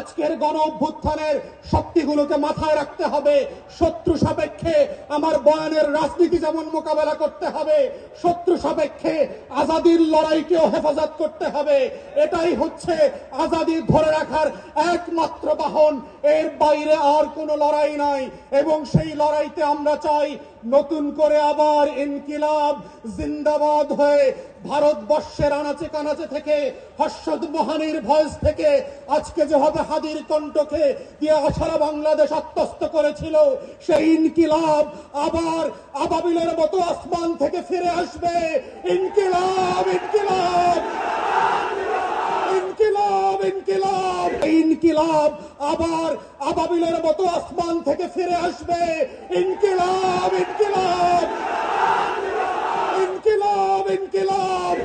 আজকের গণ অভ্যুত্থানের শক্তিগুলোকে মাথায় রাখতে হবে। শত্রু সাপেক্ষে আমার বয়ানের রাজনীতি যেমন মোকাবেলা করতে হবে, শত্রু সাপেক্ষে আজাদির লড়াইকেও হেফাজত করতে হবে। এটাই হচ্ছে আজাদি ধরে রাখার একমাত্র বাহন, এর বাইরে আর কোনো লড়াই নাই। এবং সেই লড়াইতে আমরা চাই নতুন করে আবার ইনকিলাব জিন্দাবাদ হয়ে ভারতবর্ষের আনাচে কানাচে থেকে, হর্ষদ মোহানির ভয়েস থেকে, আজকে যেভাবে হাদির কণ্ঠকে দিয়ে সারা বাংলাদেশ আত্মস্থ করেছিল, সেই ইনকিলাব আবার আবাবিলের মতো আসমান থেকে ফিরে আসবে। ইনকিলাব ইনকিলাব ইনকিলাব ইনকিলাব ইনকিলাব আবার আবাবিলের মতো আসমান থেকে ফিরে আসবে। ইনকিলাব ইনকিলাব ইনকিলাব ইনকিলাব